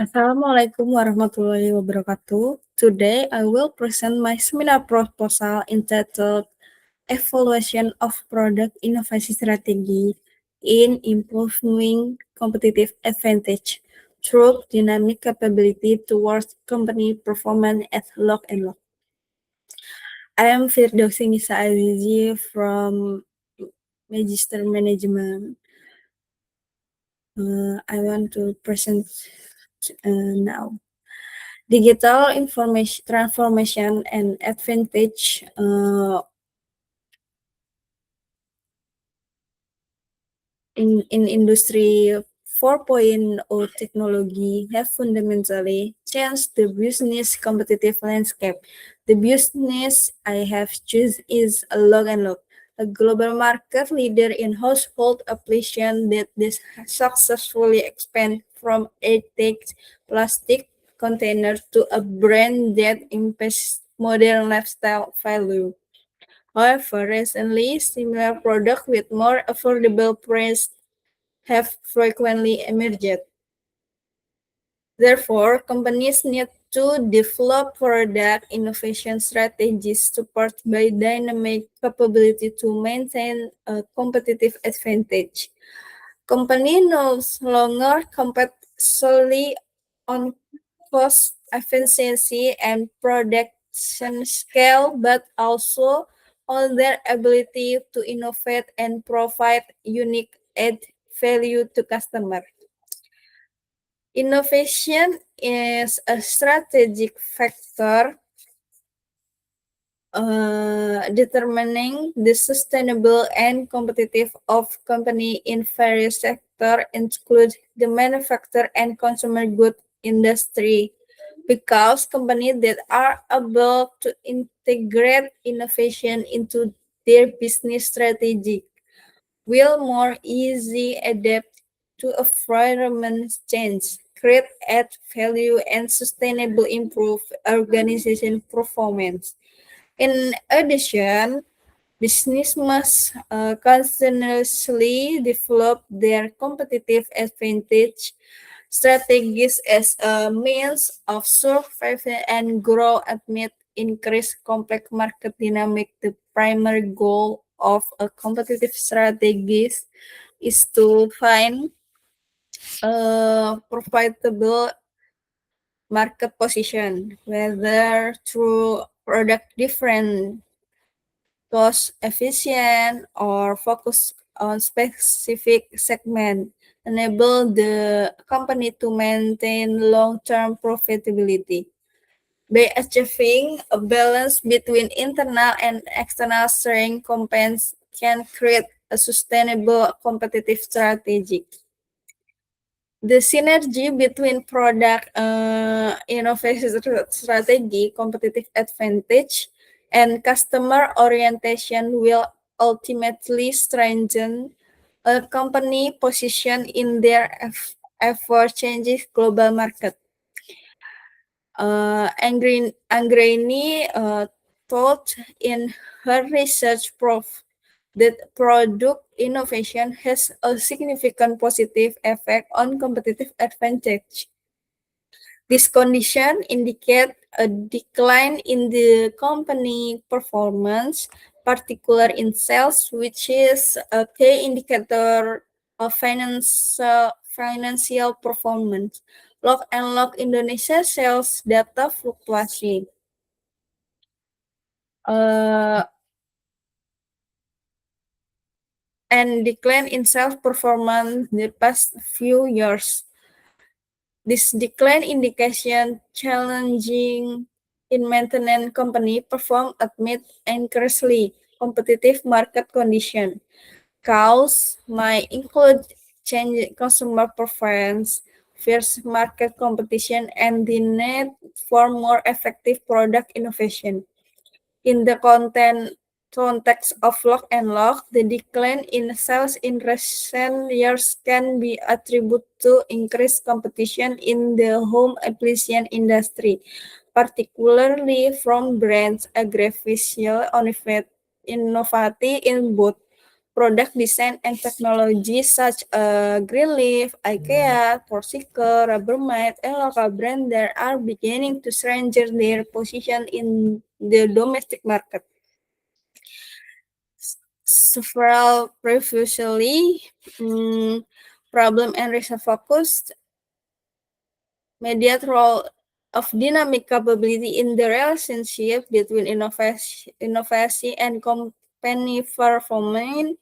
Assalamualaikum warahmatullahi wabarakatuh. Today, I will present my seminar proposal entitled Evaluation of Product Innovation Strategy in Improving Competitive Advantage through Dynamic Capability Towards Company Performance at Lock and Lock. I am Firdausi Nisa Azizi from Magister Management. I want to present now. Digital information transformation and advantage in Industry 4.0 technology have fundamentally changed the business competitive landscape. The business I have chosen is Lock and Lock, a global market leader in household application that successfully expand from airtight plastic container to a brand that embeds modern lifestyle value. However, recently, similar products with more affordable price have frequently emerged. Therefore, companies need to develop product innovation strategies supported by dynamic capability to maintain a competitive advantage. Company no longer compete solely on cost efficiency and production scale, but also on their ability to innovate and provide unique add value to customers. Innovation is a strategic factor determining the sustainable and competitive of company in various sectors, include the manufacturer and consumer goods industry, because companies that are able to integrate innovation into their business strategy will more easily adapt to environment change, create add value, and sustainably improve organization performance. In addition, business must continuously develop their competitive advantage strategies as a means of survival and grow amid increased complex market dynamic. The primary goal of a competitive strategies is to find a profitable market position, whether through product different, cost efficient, or focus on specific segment, enable the company to maintain long-term profitability. By achieving a balance between internal and external strength, companies can create a sustainable competitive strategy. The synergy between product innovation strategy, competitive advantage, and customer orientation will ultimately strengthen a company position in their ever-changing global market. Anggraini thought in her research proof that product innovation has a significant positive effect on competitive advantage. This condition indicates a decline in the company performance, particularly in sales, which is a key indicator of financial performance. Lock and Lock Indonesia sales data fluktuasi. And decline in sales performance the past few years. This decline indication challenging in maintenance company perform amid increasingly competitive market condition. Cause might include changing consumer preference, fierce market competition, and the need for more effective product innovation. In the context of Lock and Lock, the decline in sales in recent years can be attributed to increased competition in the home appliance industry, particularly from brands aggressively innovative in both product design and technology such as Greenleaf, IKEA, Corsica, Rubbermaid, and local brands that are beginning to strengthen their position in the domestic market. Several previously problem and result focused mediate role of dynamic capability in the relationship between innovation and company performance.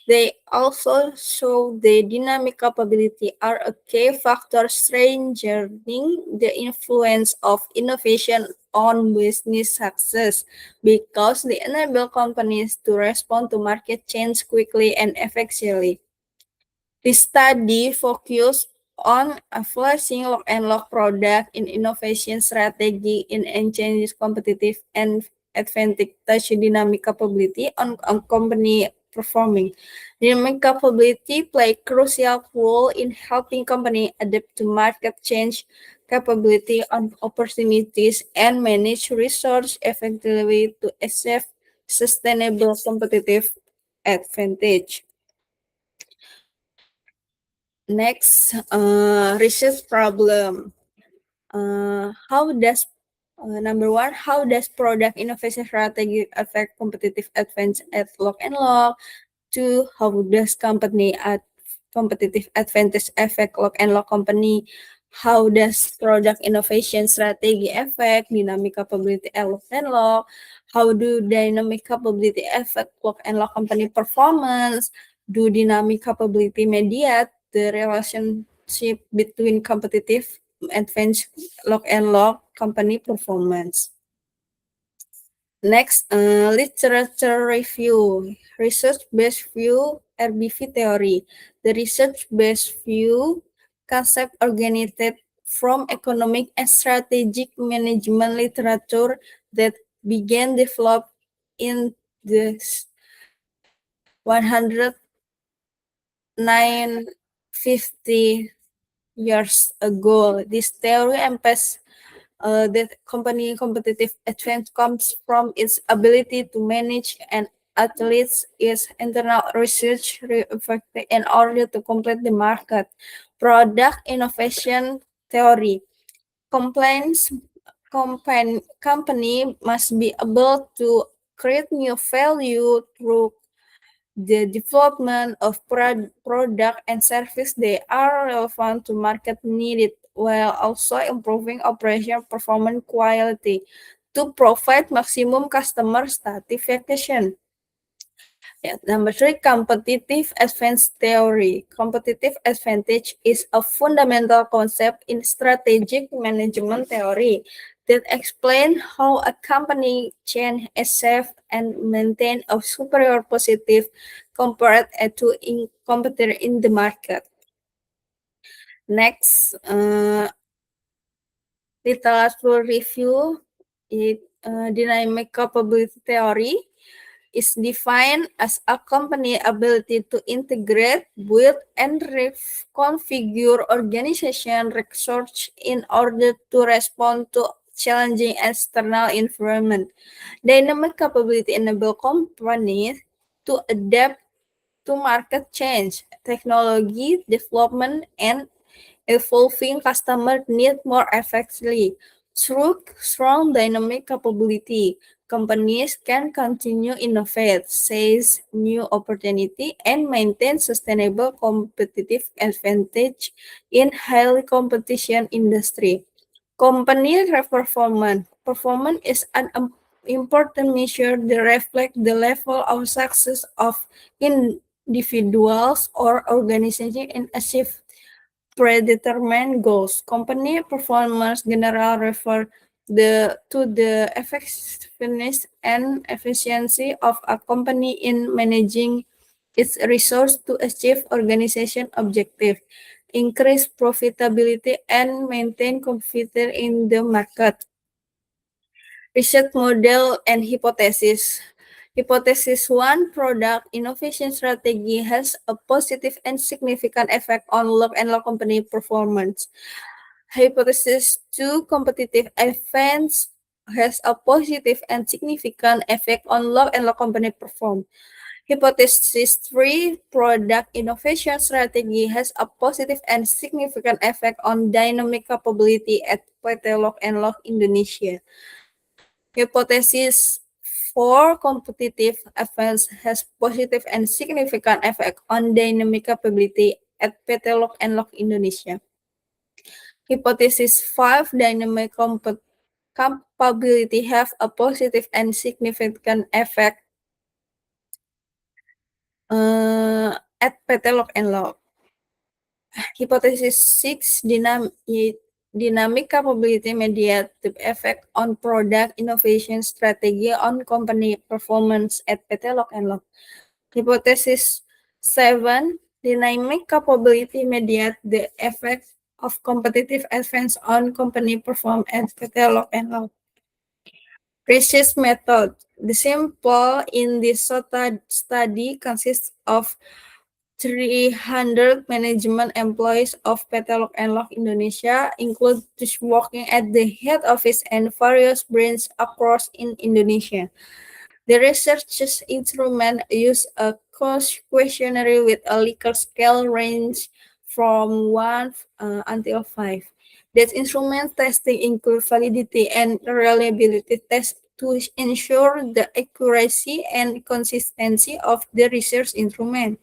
They also show the dynamic capability are a key factor strengthening the influence of innovation on business success because they enable companies to respond to market change quickly and effectively. The study focused on evaluating lock and lock product in innovation strategy in changes competitive and advantage dynamic capability on company performing. Dynamic capability play crucial role in helping company adapt to market change, capability on opportunities, and manage resource effectively to achieve sustainable competitive advantage. Next, research problem. How does number one, how does product innovation strategy affect competitive advantage at Lock and Lock? Two, how does company at competitive advantage affect Lock and Lock company? How does product innovation strategy affect dynamic capability at Lock and Lock? How do dynamic capability affect Lock and Lock company performance? Do dynamic capability mediate the relationship between competitive advantage Lock and Lock company performance? Next, literature review, research-based view, RBV theory. The research-based view concept originated from economic and strategic management literature that began developed in the 150 years ago. This theory emphasizes that company competitive advantage comes from its ability to manage and athletes its internal research effective in order to complete the market. Product innovation theory. Complaints company must be able to create new value through the development of product and service they are relevant to market needed while also improving operation performance quality to provide maximum customer satisfaction. Number three, competitive advantage theory. Competitive advantage is a fundamental concept in strategic management theory that explains how a company can achieve and maintain a superior positive compared to competitor in the market. Next, literature review, dynamic capability theory is defined as a company ability to integrate, build, and reconfigure organization research in order to respond to challenging external environment. Dynamic capability enable companies to adapt to market change, technology development, and evolving customer need more effectively. Through strong dynamic capability, companies can continue innovate, seize new opportunity, and maintain sustainable competitive advantage in highly competition industry. Company performance. Performance is an important measure that reflect the level of success of individuals or organization in achieve predetermined goals. Company performance generally refer to the effectiveness and efficiency of a company in managing its resource to achieve organization objective, increase profitability, and maintain competition in the market. Research model and hypothesis. Hypothesis 1, product innovation strategy has a positive and significant effect on Lock and Lock company performance. Hypothesis 2, competitive events has a positive and significant effect on lock and lock company perform. Hypothesis 3, product innovation strategy has a positive and significant effect on dynamic capability at PT Lock and Lock Indonesia. Hypothesis 4, competitive events has positive and significant effect on dynamic capability at PT Lock and Lock Indonesia. Hypothesis 5, dynamic capability have a positive and significant effect at PT Lock and Lock. Hypothesis 6, dynamic capability mediative effect on product innovation strategy on company performance at PT Lock and Lock. Hypothesis 7, dynamic capability mediate the effect of competitive advance on company performance at PT Lock and Lock. Research method. The sample in this study consists of 300 management employees of PT Lock and Lock Indonesia, include those working at the head office and various branches across in Indonesia. The research instrument used a questionnaire with a Likert scale range from 1 until 5. That instrument testing include validity and reliability tests to ensure the accuracy and consistency of the research instrument.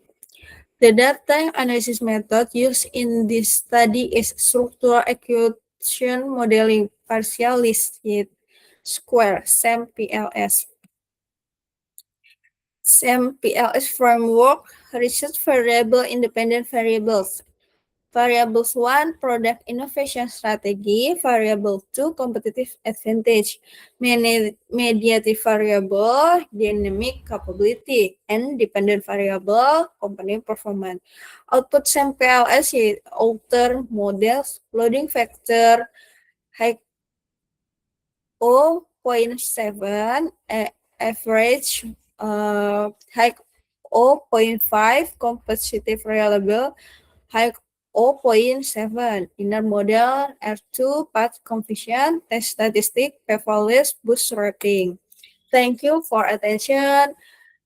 The data analysis method used in this study is structural acquisition modeling partial least square (SAM-PLS). SAM-PLS framework research variable independent variables. Variables 1, product innovation strategy. Variable 2, competitive advantage. Mediative variable, dynamic capability. And dependent variable, company performance. Output SAM-PLS yaitu outer models, loading factor, high 0.7, average high 0.5, competitive reliable, high 0.7, inner model, R2, path confusion, test statistic, p-values, bootstrapping. Thank you for attention.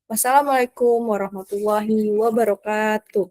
Wassalamualaikum warahmatullahi wabarakatuh.